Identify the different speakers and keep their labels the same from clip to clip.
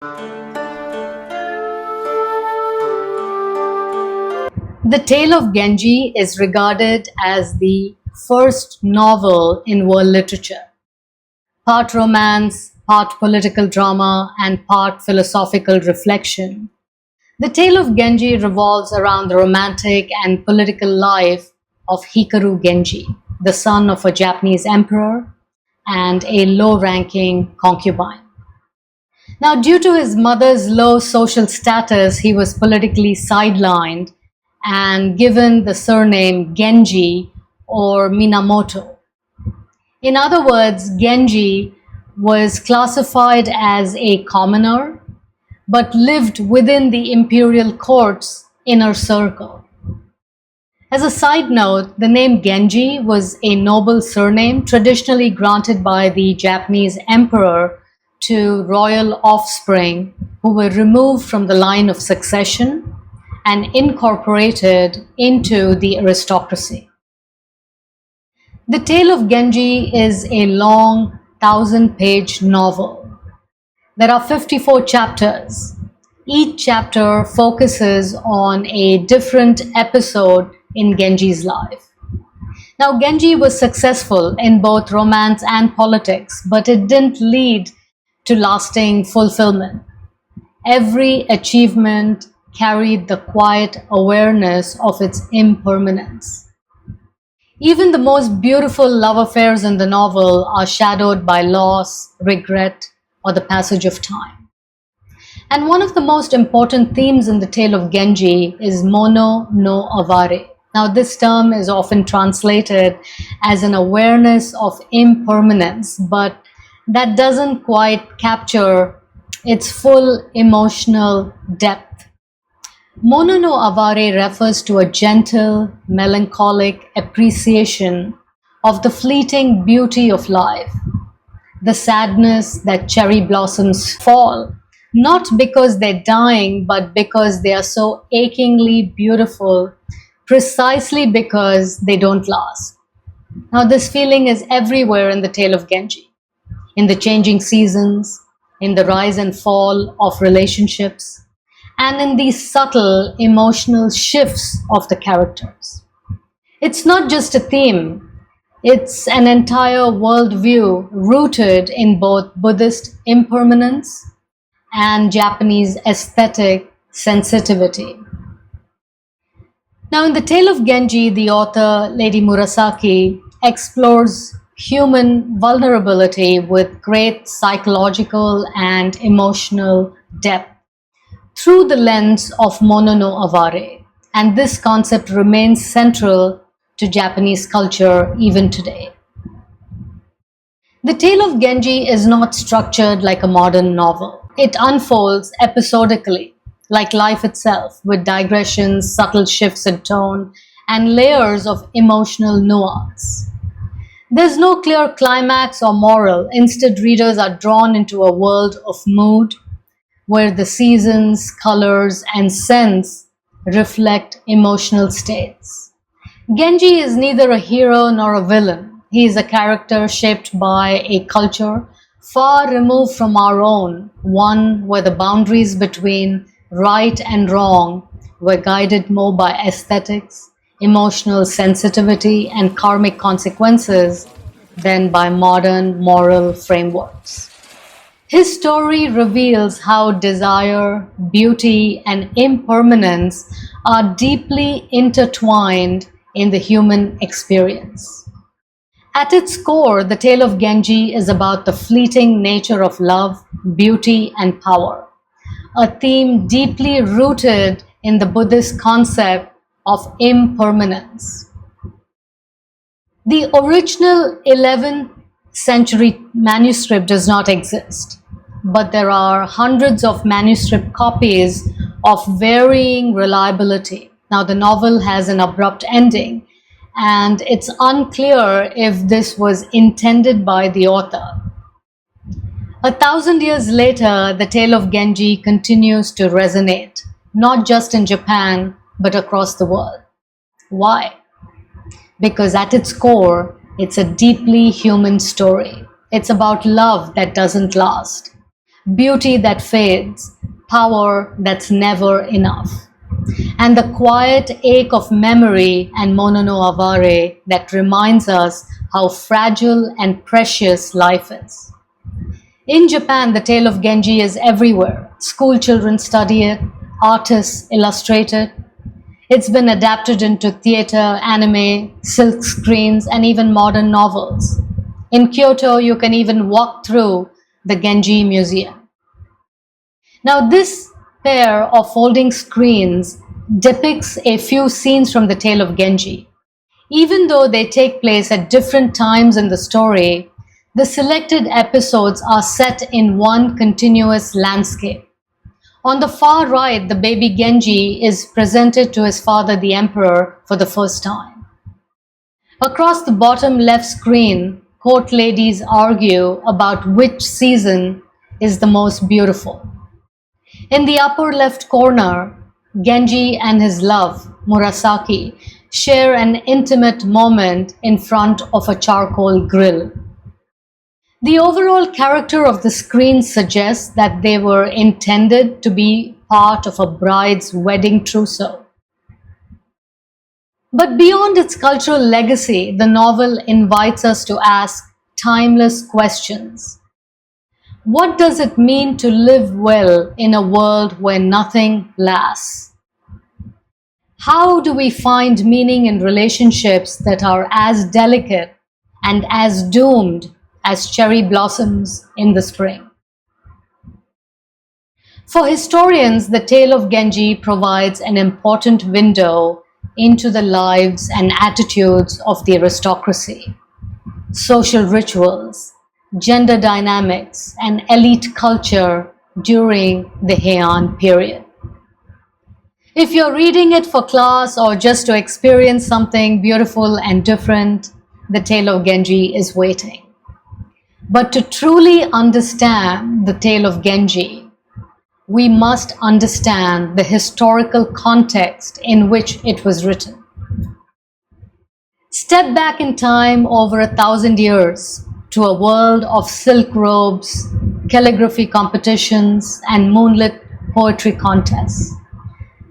Speaker 1: The Tale of Genji is regarded as the first novel in world literature, part romance, part political drama, and part philosophical reflection. The Tale of Genji revolves around the romantic and political life of Hikaru Genji, the son of a Japanese emperor and a low-ranking concubine. Now, due to his mother's low social status, he was politically sidelined and given the surname Genji or Minamoto. In other words, Genji was classified as a commoner but lived within the imperial court's inner circle. As a side note, the name Genji was a noble surname traditionally granted by the Japanese emperor to royal offspring who were removed from the line of succession and incorporated into the aristocracy. The Tale of Genji is a long 1,000-page novel. There are 54 chapters. Each chapter focuses on a different episode in Genji's life. Now, Genji was successful in both romance and politics, but it didn't lead to lasting fulfillment. Every achievement carried the quiet awareness of its impermanence. Even the most beautiful love affairs in the novel are shadowed by loss, regret, or the passage of time. And one of the most important themes in the Tale of Genji is mono no aware. Now, this term is often translated as an awareness of impermanence, but that doesn't quite capture its full emotional depth. Mono no aware refers to a gentle, melancholic appreciation of the fleeting beauty of life, the sadness that cherry blossoms fall, not because they're dying, but because they are so achingly beautiful, precisely because they don't last. Now, this feeling is everywhere in the Tale of Genji, in the changing seasons, in the rise and fall of relationships, and in these subtle emotional shifts of the characters. It's not just a theme, it's an entire worldview rooted in both Buddhist impermanence and Japanese aesthetic sensitivity. Now, in the Tale of Genji, the author, Lady Murasaki, explores human vulnerability with great psychological and emotional depth through the lens of mono no aware, and this concept remains central to Japanese culture even today. The Tale of Genji is not structured like a modern novel. It unfolds episodically, like life itself, with digressions, subtle shifts in tone, and layers of emotional nuance. There's no clear climax or moral. Instead, readers are drawn into a world of mood, where the seasons, colors, and scents reflect emotional states. Genji is neither a hero nor a villain. He is a character shaped by a culture far removed from our own, one where the boundaries between right and wrong were guided more by aesthetics, emotional sensitivity, and karmic consequences than by modern moral frameworks. His story reveals how desire, beauty, and impermanence are deeply intertwined in the human experience. At its core, the Tale of Genji is about the fleeting nature of love, beauty, and power, a theme deeply rooted in the Buddhist concept of impermanence. The original 11th century manuscript does not exist, but there are hundreds of manuscript copies of varying reliability. Now, the novel has an abrupt ending, and it's unclear if this was intended by the author. 1,000 years later, the Tale of Genji continues to resonate, not just in Japan, but across the world. Why? Because at its core, it's a deeply human story. It's about love that doesn't last, beauty that fades, power that's never enough, and the quiet ache of memory and mono no avare that reminds us how fragile and precious life is. In Japan, the tale of Genji is everywhere. School children study it, artists illustrate it. It's been adapted into theater, anime, silk screens, and even modern novels. In Kyoto, you can even walk through the Genji Museum. Now, this pair of folding screens depicts a few scenes from the tale of Genji. Even though they take place at different times in the story, the selected episodes are set in one continuous landscape. On the far right, the baby Genji is presented to his father, the emperor, for the first time. Across the bottom left screen, court ladies argue about which season is the most beautiful. In the upper left corner, Genji and his love, Murasaki, share an intimate moment in front of a charcoal grill. The overall character of the screen suggests that they were intended to be part of a bride's wedding trousseau. But beyond its cultural legacy, the novel invites us to ask timeless questions. What does it mean to live well in a world where nothing lasts? How do we find meaning in relationships that are as delicate and as doomed as cherry blossoms in the spring? For historians, the tale of Genji provides an important window into the lives and attitudes of the aristocracy, social rituals, gender dynamics, and elite culture during the Heian period. If you're reading it for class or just to experience something beautiful and different, the tale of Genji is waiting. But to truly understand the tale of Genji, we must understand the historical context in which it was written. Step back in time over 1,000 years to a world of silk robes, calligraphy competitions, and moonlit poetry contests.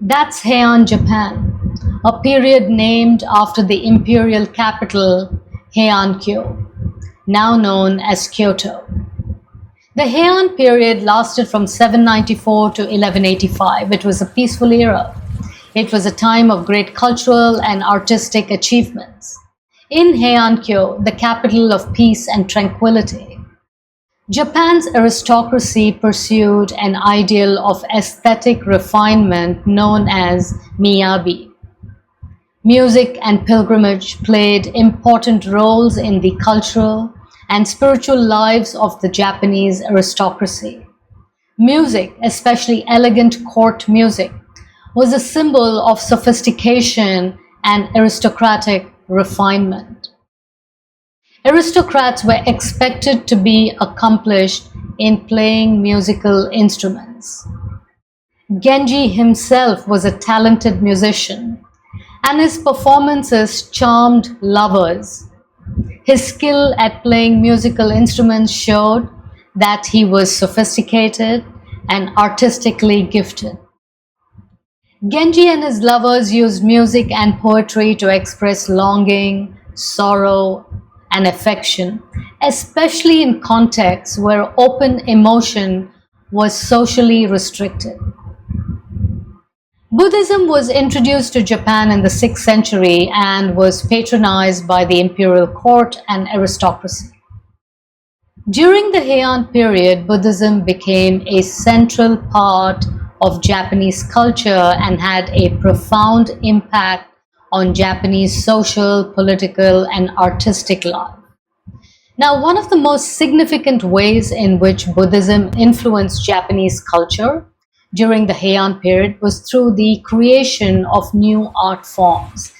Speaker 1: That's Heian Japan, a period named after the imperial capital Heian-kyo, now known as Kyoto. The Heian period lasted from 794 to 1185. It was a peaceful era. It was a time of great cultural and artistic achievements. In Heian-kyo, the capital of peace and tranquility, Japan's aristocracy pursued an ideal of aesthetic refinement known as miyabi. Music and pilgrimage played important roles in the cultural and spiritual lives of the Japanese aristocracy. Music, especially elegant court music, was a symbol of sophistication and aristocratic refinement. Aristocrats were expected to be accomplished in playing musical instruments. Genji himself was a talented musician, and his performances charmed lovers. His skill at playing musical instruments showed that he was sophisticated and artistically gifted. Genji and his lovers used music and poetry to express longing, sorrow, and affection, especially in contexts where open emotion was socially restricted. Buddhism was introduced to Japan in the 6th century and was patronized by the imperial court and aristocracy. During the Heian period, Buddhism became a central part of Japanese culture and had a profound impact on Japanese social, political, and artistic life. Now, one of the most significant ways in which Buddhism influenced Japanese culture during the Heian period was through the creation of new art forms,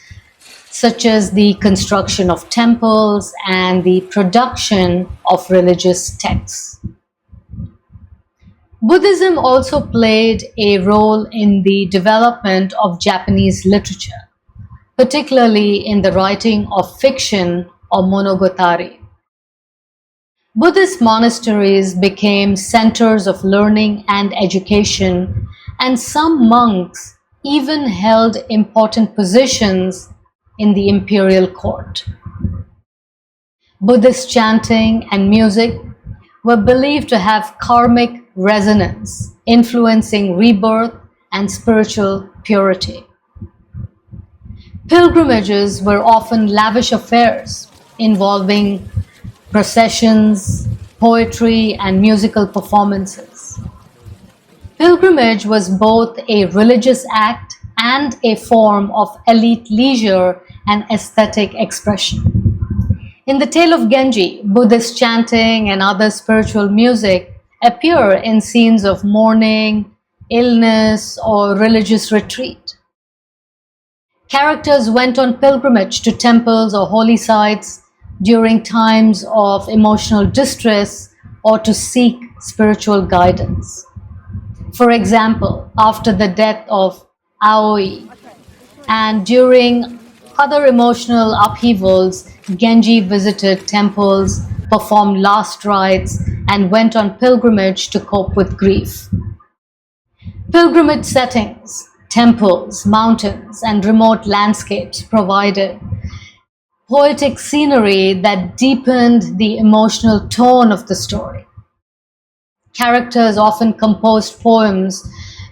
Speaker 1: such as the construction of temples and the production of religious texts. Buddhism also played a role in the development of Japanese literature, particularly in the writing of fiction or monogatari. Buddhist monasteries became centers of learning and education, and some monks even held important positions in the imperial court. Buddhist chanting and music were believed to have karmic resonance, influencing rebirth and spiritual purity. Pilgrimages were often lavish affairs involving processions, poetry, and musical performances. Pilgrimage was both a religious act and a form of elite leisure and aesthetic expression. In the Tale of Genji, Buddhist chanting and other spiritual music appear in scenes of mourning, illness, or religious retreat. Characters went on pilgrimage to temples or holy sites during times of emotional distress or to seek spiritual guidance. For example, after the death of Aoi and during other emotional upheavals, Genji visited temples, performed last rites, and went on pilgrimage to cope with grief. Pilgrimage settings, temples, mountains, and remote landscapes provided poetic scenery that deepened the emotional tone of the story. Characters often composed poems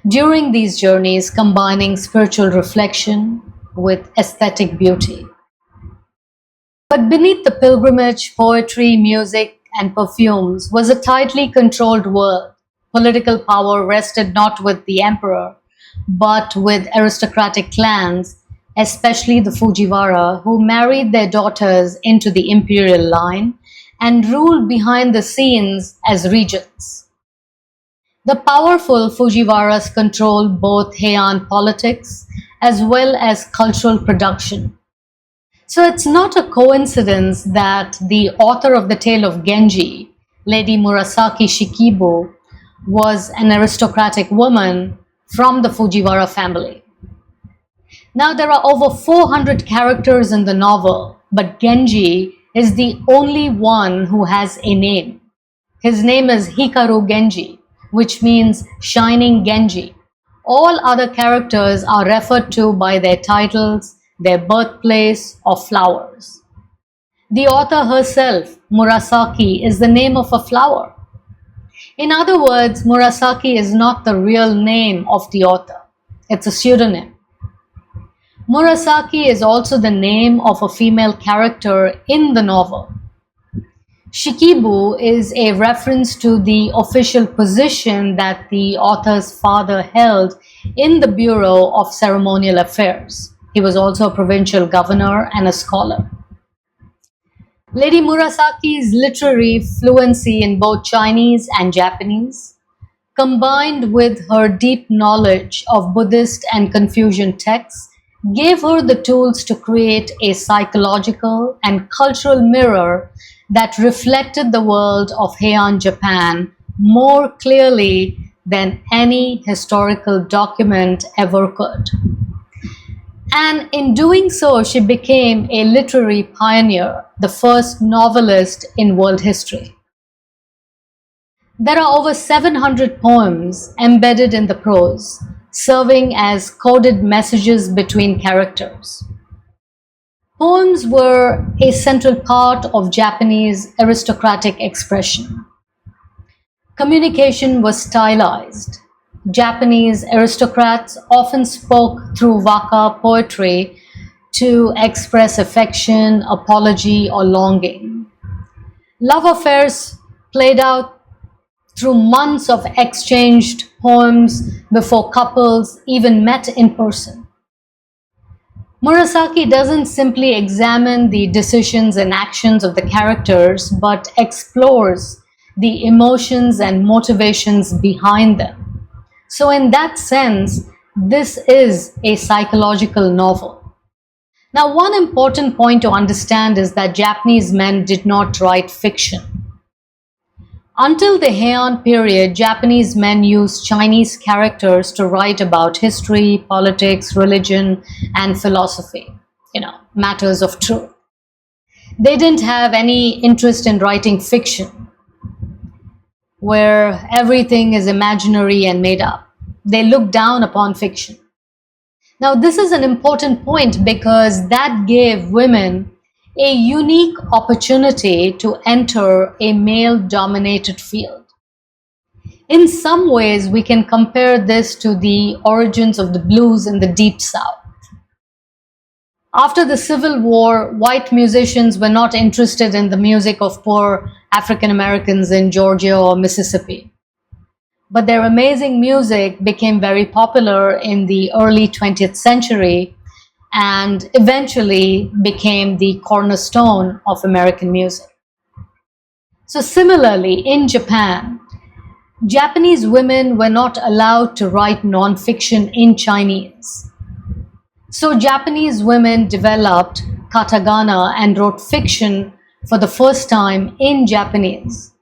Speaker 1: during these journeys, combining spiritual reflection with aesthetic beauty. But beneath the pilgrimage, poetry, music, and perfumes was a tightly controlled world. Political power rested not with the emperor, but with aristocratic clans, especially the Fujiwara, who married their daughters into the imperial line and ruled behind the scenes as regents. The powerful Fujiwaras controlled both Heian politics as well as cultural production. So it's not a coincidence that the author of the Tale of Genji, Lady Murasaki Shikibu, was an aristocratic woman from the Fujiwara family. Now there are over 400 characters in the novel, but Genji is the only one who has a name. His name is Hikaru Genji, which means shining Genji. All other characters are referred to by their titles, their birthplace, or flowers. The author herself, Murasaki, is the name of a flower. In other words, Murasaki is not the real name of the author. It's a pseudonym. Murasaki is also the name of a female character in the novel. Shikibu is a reference to the official position that the author's father held in the Bureau of Ceremonial Affairs. He was also a provincial governor and a scholar. Lady Murasaki's literary fluency in both Chinese and Japanese, combined with her deep knowledge of Buddhist and Confucian texts, gave her the tools to create a psychological and cultural mirror that reflected the world of Heian Japan more clearly than any historical document ever could. And in doing so, she became a literary pioneer, the first novelist in world history. There are over 700 poems embedded in the prose, serving as coded messages between characters. Poems were a central part of Japanese aristocratic expression. Communication was stylized. Japanese aristocrats often spoke through waka poetry to express affection, apology, or longing. Love affairs played out through months of exchanged poems before couples even met in person. Murasaki doesn't simply examine the decisions and actions of the characters, but explores the emotions and motivations behind them. So in that sense, this is a psychological novel. Now, one important point to understand is that Japanese men did not write fiction. Until the Heian period, Japanese men used Chinese characters to write about history, politics, religion, and philosophy, matters of truth. They didn't have any interest in writing fiction. where everything is imaginary and made up. They look down upon fiction. Now, this is an important point because that gave women a unique opportunity to enter a male-dominated field. In some ways, we can compare this to the origins of the blues in the Deep South. After the Civil War, white musicians were not interested in the music of poor African Americans in Georgia or Mississippi. But their amazing music became very popular in the early 20th century and eventually became the cornerstone of American music. So similarly, in Japan, Japanese women were not allowed to write non-fiction in Chinese. So Japanese women developed katakana and wrote fiction for the first time in Japanese.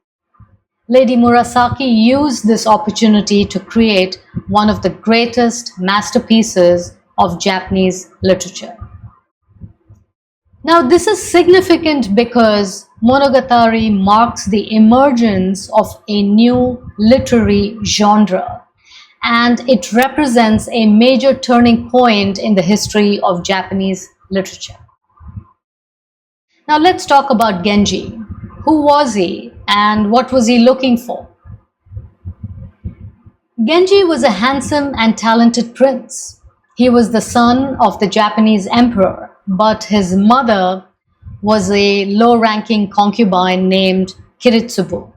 Speaker 1: Lady Murasaki used this opportunity to create one of the greatest masterpieces of Japanese literature. Now, this is significant because Monogatari marks the emergence of a new literary genre, and it represents a major turning point in the history of Japanese literature. Now, let's talk about Genji. Who was he and what was he looking for? Genji was a handsome and talented prince. He was the son of the Japanese emperor, but his mother was a low-ranking concubine named Kiritsubo.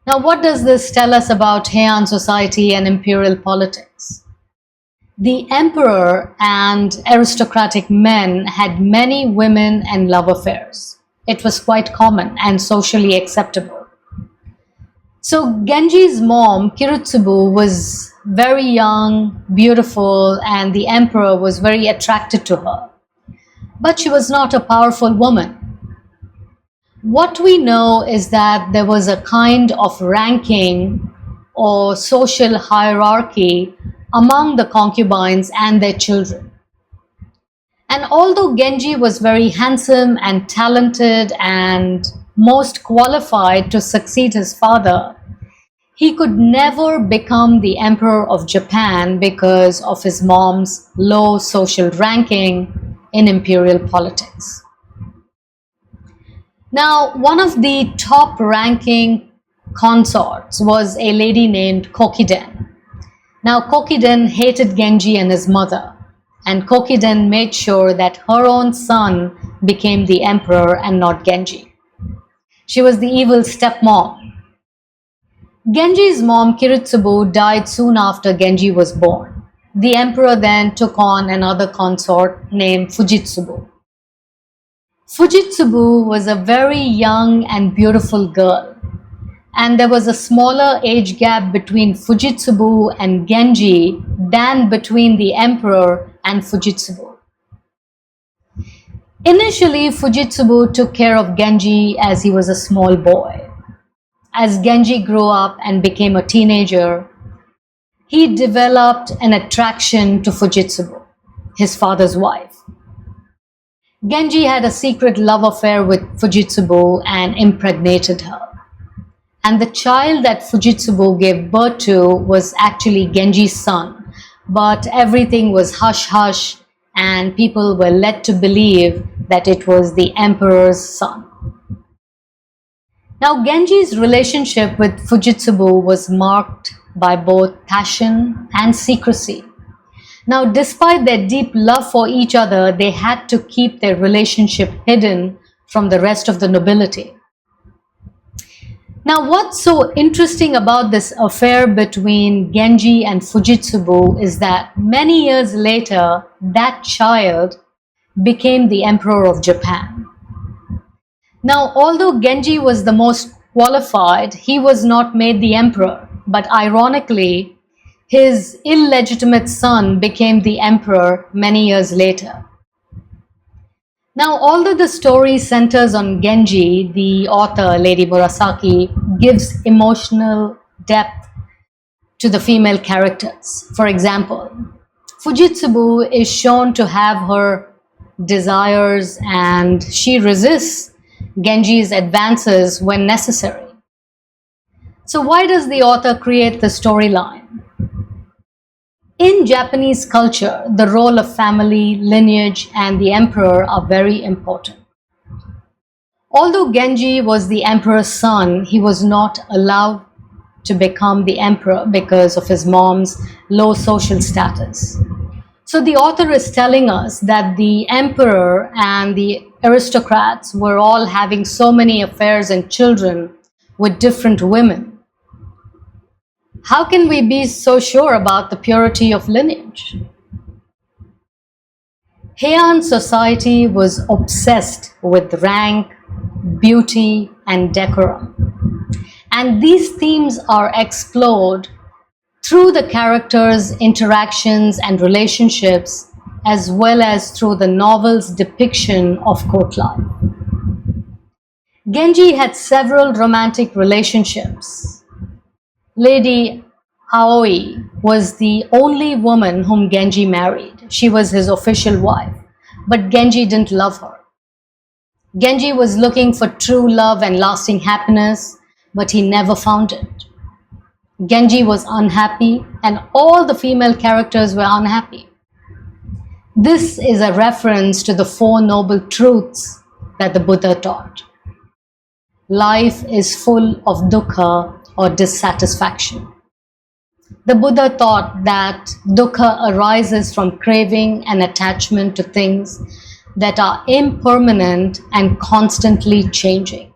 Speaker 1: Now, what does this tell us about Heian society and imperial politics? The emperor and aristocratic men had many women and love affairs. It was quite common and socially acceptable. So Genji's mom, Kiritsubo, was very young, beautiful, and the emperor was very attracted to her. But she was not a powerful woman. What we know is that there was a kind of ranking or social hierarchy among the concubines and their children. And although Genji was very handsome and talented and most qualified to succeed his father, he could never become the emperor of Japan because of his mom's low social ranking in imperial politics. Now, one of the top ranking consorts was a lady named Kokiden. Now, Kokiden hated Genji and his mother, and Kokiden made sure that her own son became the emperor and not Genji. She was the evil stepmom. Genji's mom, Kiritsubo, died soon after Genji was born. The emperor then took on another consort named Fujitsubo. Fujitsubo was a very young and beautiful girl, and there was a smaller age gap between Fujitsubo and Genji than between the emperor and Fujitsubo. Initially, Fujitsubo took care of Genji as he was a small boy. As Genji grew up and became a teenager, he developed an attraction to Fujitsubo, his father's wife. Genji had a secret love affair with Fujitsubo and impregnated her. And the child that Fujitsubo gave birth to was actually Genji's son, but everything was hush-hush and people were led to believe that it was the emperor's son. Now, Genji's relationship with Fujitsubo was marked by both passion and secrecy. Now, despite their deep love for each other, they had to keep their relationship hidden from the rest of the nobility. Now, what's so interesting about this affair between Genji and Fujitsubo is that many years later, that child became the emperor of Japan. Now, although Genji was the most qualified, he was not made the emperor, but ironically, his illegitimate son became the emperor many years later. Now, although the story centers on Genji, the author, Lady Murasaki, gives emotional depth to the female characters. For example, Fujitsubo is shown to have her desires and she resists Genji's advances when necessary. So why does the author create the storyline? In Japanese culture, the role of family, lineage, and the emperor are very important. Although Genji was the emperor's son, he was not allowed to become the emperor because of his mom's low social status. So the author is telling us that the emperor and the aristocrats were all having so many affairs and children with different women. How can we be so sure about the purity of lineage? Heian society was obsessed with rank, beauty, and decorum. And these themes are explored through the characters' interactions and relationships, as well as through the novel's depiction of court life. Genji had several romantic relationships. Lady Aoi was the only woman whom Genji married. She was his official wife, but Genji didn't love her. Genji was looking for true love and lasting happiness, but he never found it. Genji was unhappy, and all the female characters were unhappy. This is a reference to the Four Noble Truths that the Buddha taught. Life is full of dukkha or dissatisfaction. The Buddha taught that dukkha arises from craving and attachment to things that are impermanent and constantly changing.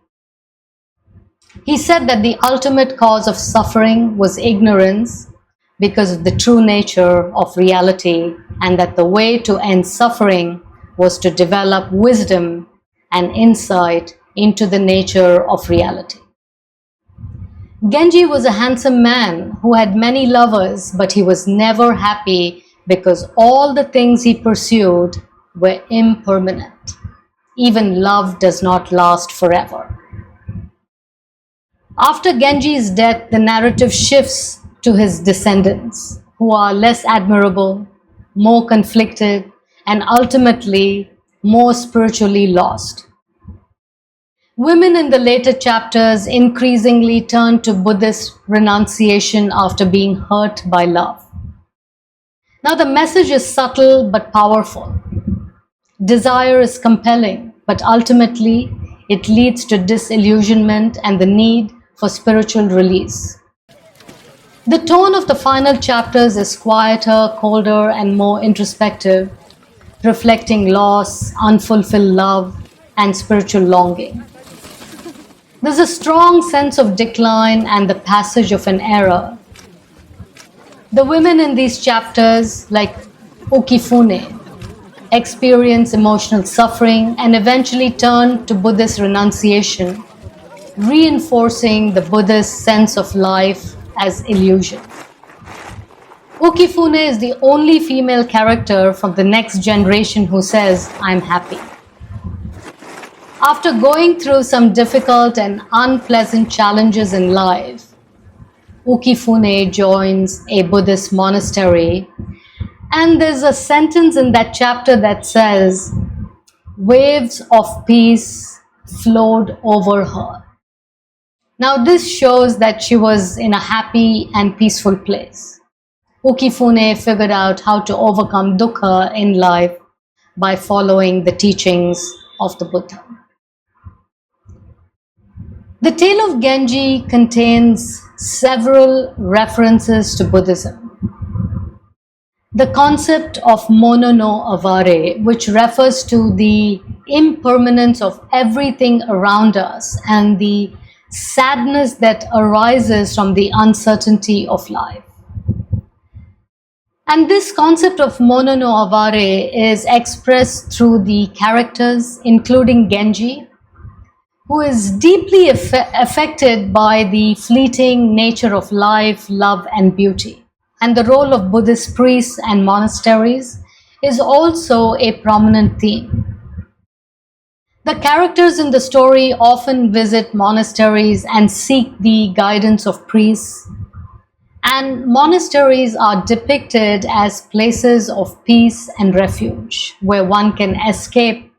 Speaker 1: He said that the ultimate cause of suffering was ignorance because of the true nature of reality, and that the way to end suffering was to develop wisdom and insight into the nature of reality. Genji was a handsome man who had many lovers, but he was never happy because all the things he pursued were impermanent. Even love does not last forever. After Genji's death, the narrative shifts to his descendants, who are less admirable, more conflicted, and ultimately more spiritually lost. Women in the later chapters increasingly turn to Buddhist renunciation after being hurt by love. Now the message is subtle but powerful. Desire is compelling, but ultimately it leads to disillusionment and the need for spiritual release. The tone of the final chapters is quieter, colder, and more introspective, reflecting loss, unfulfilled love, and spiritual longing. There's a strong sense of decline and the passage of an era. The women in these chapters, like Ukifune, experience emotional suffering and eventually turn to Buddhist renunciation, reinforcing the Buddhist sense of life as illusion. Ukifune is the only female character from the next generation who says, "I'm happy." After going through some difficult and unpleasant challenges in life, Ukifune joins a Buddhist monastery, and there's a sentence in that chapter that says, "Waves of peace flowed over her." Now this shows that she was in a happy and peaceful place. Ukifune figured out how to overcome dukkha in life by following the teachings of the Buddha. The Tale of Genji contains several references to Buddhism. The concept of mono no aware, which refers to the impermanence of everything around us and the sadness that arises from the uncertainty of life. And this concept of mono no aware is expressed through the characters, including Genji, who is deeply affected by the fleeting nature of life, love, and beauty. And the role of Buddhist priests and monasteries is also a prominent theme. The characters in the story often visit monasteries and seek the guidance of priests, and monasteries are depicted as places of peace and refuge, where one can escape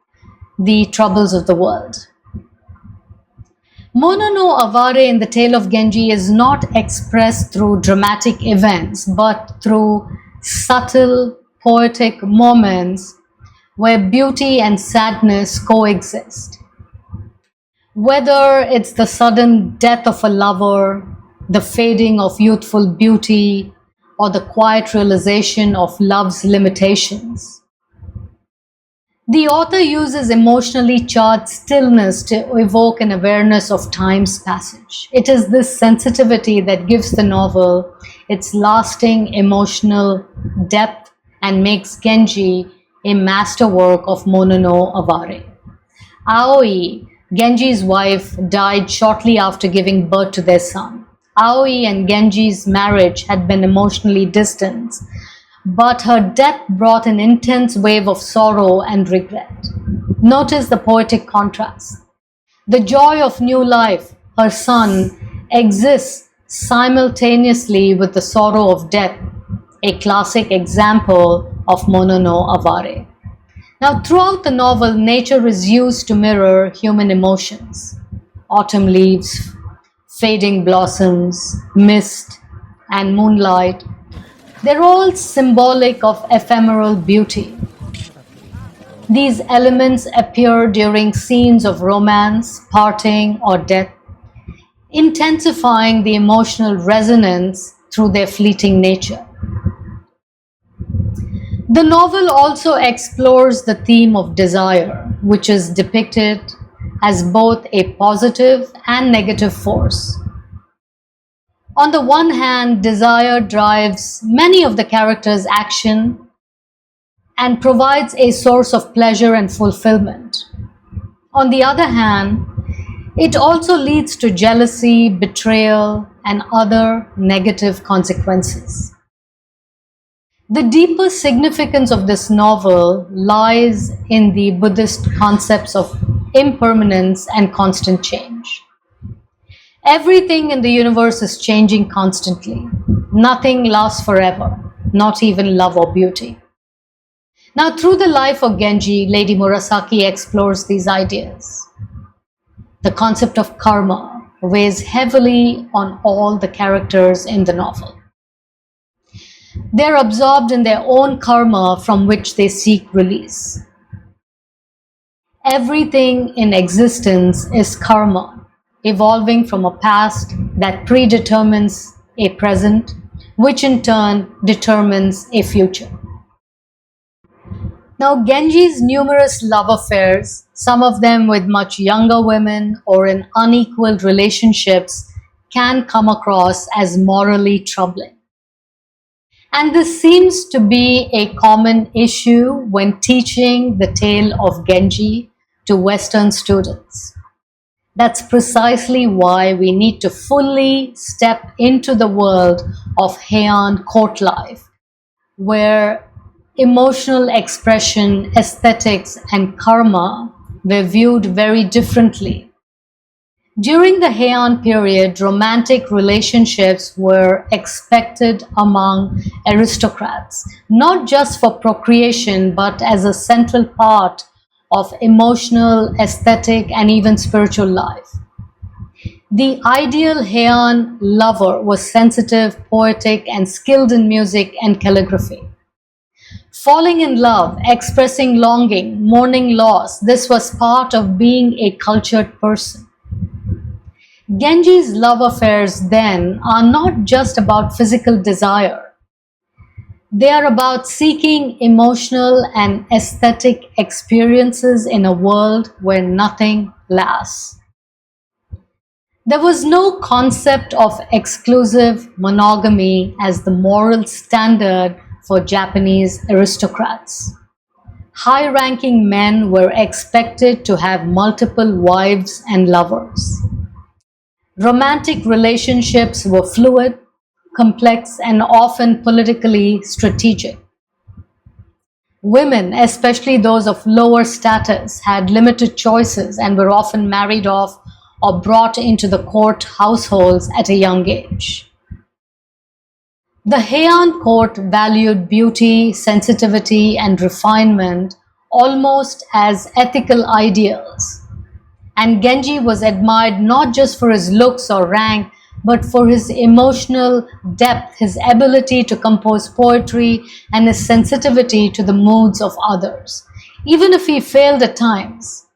Speaker 1: the troubles of the world. Mono no Aware in the Tale of Genji is not expressed through dramatic events, but through subtle, poetic moments where beauty and sadness coexist. Whether it's the sudden death of a lover, the fading of youthful beauty, or the quiet realization of love's limitations. The author uses emotionally charged stillness to evoke an awareness of time's passage. It is this sensitivity that gives the novel its lasting emotional depth and makes Genji a masterwork of Mono no Aware. Aoi, Genji's wife, died shortly after giving birth to their son. Aoi and Genji's marriage had been emotionally distant, but her death brought an intense wave of sorrow and regret. Notice the poetic contrast. The joy of new life, her son, exists simultaneously with the sorrow of death, a classic example of Mono no Aware. Now, throughout the novel, nature is used to mirror human emotions. Autumn leaves, fading blossoms, mist, and moonlight. They're all symbolic of ephemeral beauty. These elements appear during scenes of romance, parting, or death, intensifying the emotional resonance through their fleeting nature. The novel also explores the theme of desire, which is depicted as both a positive and negative force. On the one hand, desire drives many of the characters' action and provides a source of pleasure and fulfillment. On the other hand, it also leads to jealousy, betrayal, and other negative consequences. The deeper significance of this novel lies in the Buddhist concepts of impermanence and constant change. Everything in the universe is changing constantly. Nothing lasts forever, not even love or beauty. Now, through the life of Genji, Lady Murasaki explores these ideas. The concept of karma weighs heavily on all the characters in the novel. They're absorbed in their own karma from which they seek release. Everything in existence is karma, evolving from a past that predetermines a present, which in turn determines a future. Now, Genji's numerous love affairs, some of them with much younger women or in unequal relationships, can come across as morally troubling. And this seems to be a common issue when teaching the tale of Genji to Western students. That's precisely why we need to fully step into the world of Heian court life, where emotional expression, aesthetics, and karma were viewed very differently. During the Heian period, romantic relationships were expected among aristocrats, not just for procreation, but as a central part of emotional, aesthetic, and even spiritual life. The ideal Heian lover was sensitive, poetic, and skilled in music and calligraphy. Falling in love, expressing longing, mourning loss, this was part of being a cultured person. Genji's love affairs then are not just about physical desire. They are about seeking emotional and aesthetic experiences in a world where nothing lasts. There was no concept of exclusive monogamy as the moral standard for Japanese aristocrats. High-ranking men were expected to have multiple wives and lovers. Romantic relationships were fluid, complex, and often politically strategic. Women, especially those of lower status, had limited choices and were often married off or brought into the court households at a young age. The Heian court valued beauty, sensitivity, and refinement almost as ethical ideals. And Genji was admired not just for his looks or rank, but for his emotional depth, his ability to compose poetry, and his sensitivity to the moods of others, even if he failed at times.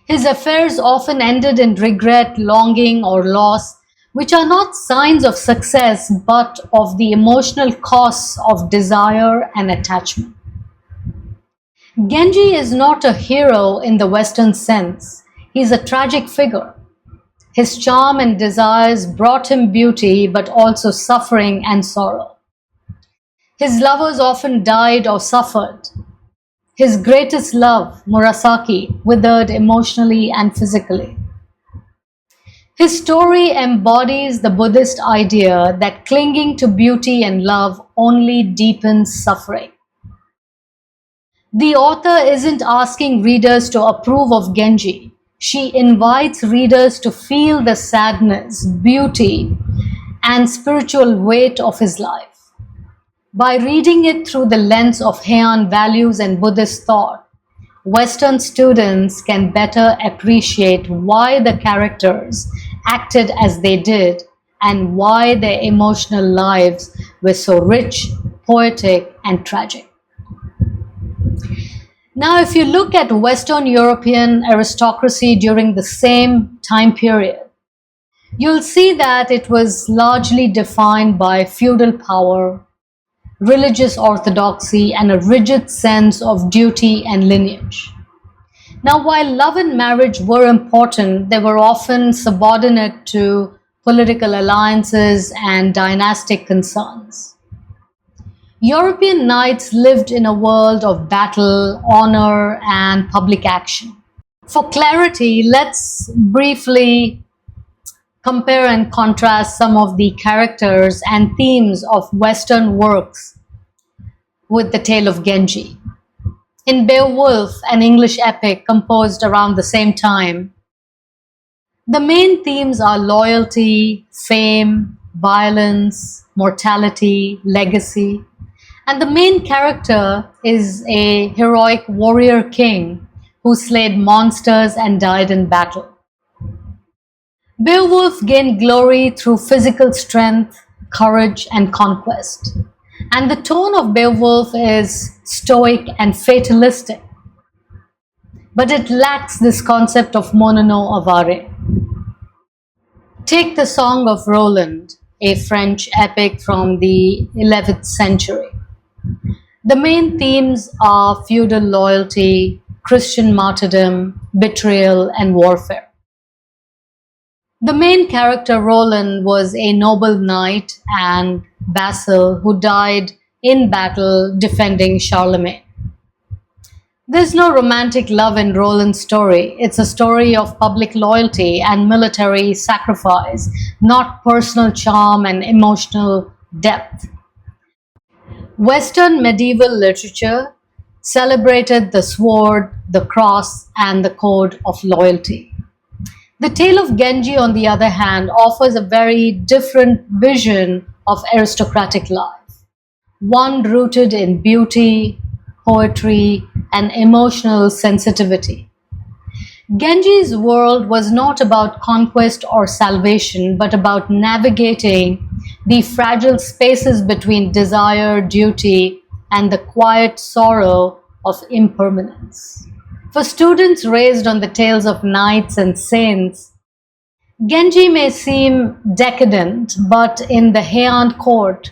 Speaker 1: His affairs often ended in regret, longing, or loss, which are not signs of success but of the emotional costs of desire and attachment. Genji is not a hero in the Western sense. He is a tragic figure. His charm and desires brought him beauty, but also suffering and sorrow. His lovers often died or suffered. His greatest love, Murasaki, withered emotionally and physically. His story embodies the Buddhist idea that clinging to beauty and love only deepens suffering. The author isn't asking readers to approve of Genji. She invites readers to feel the sadness, beauty, and spiritual weight of his life. By reading it through the lens of Heian values and Buddhist thought, Western students can better appreciate why the characters acted as they did and why their emotional lives were so rich, poetic, and tragic. Now, if you look at Western European aristocracy during the same time period, you'll see that it was largely defined by feudal power, religious orthodoxy, and a rigid sense of duty and lineage. Now, while love and marriage were important, they were often subordinate to political alliances and dynastic concerns. European knights lived in a world of battle, honor, and public action. For clarity, let's briefly compare and contrast some of the characters and themes of Western works with the Tale of Genji. In Beowulf, an English epic composed around the same time, the main themes are loyalty, fame, violence, mortality, legacy, and the main character is a heroic warrior king who slayed monsters and died in battle. Beowulf gained glory through physical strength, courage, and conquest. And the tone of Beowulf is stoic and fatalistic, but it lacks this concept of monono avare. Take the Song of Roland, a French epic from the 11th century. The main themes are feudal loyalty, Christian martyrdom, betrayal, and warfare. The main character, Roland, was a noble knight and vassal who died in battle defending Charlemagne. There's no romantic love in Roland's story. It's a story of public loyalty and military sacrifice, not personal charm and emotional depth. Western medieval literature celebrated the sword, the cross, and the code of loyalty. The Tale of Genji, on the other hand, offers a very different vision of aristocratic life, one rooted in beauty, poetry, and emotional sensitivity. Genji's world was not about conquest or salvation, but about navigating the fragile spaces between desire, duty, and the quiet sorrow of impermanence. For students raised on the tales of knights and saints, Genji may seem decadent, but in the Heian court,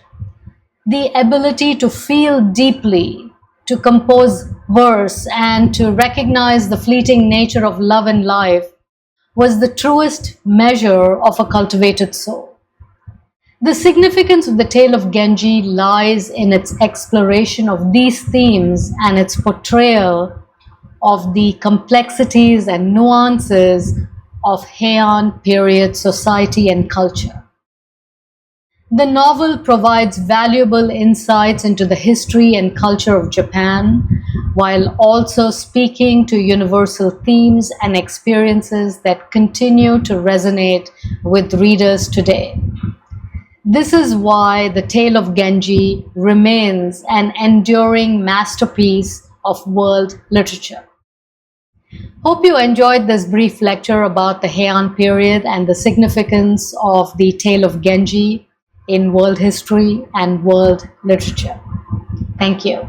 Speaker 1: the ability to feel deeply, to compose verse, and to recognize the fleeting nature of love and life was the truest measure of a cultivated soul. The significance of the Tale of Genji lies in its exploration of these themes and its portrayal of the complexities and nuances of Heian period society and culture. The novel provides valuable insights into the history and culture of Japan, while also speaking to universal themes and experiences that continue to resonate with readers today. This is why the Tale of Genji remains an enduring masterpiece of world literature. Hope you enjoyed this brief lecture about the Heian period and the significance of the Tale of Genji in world history and world literature. Thank you.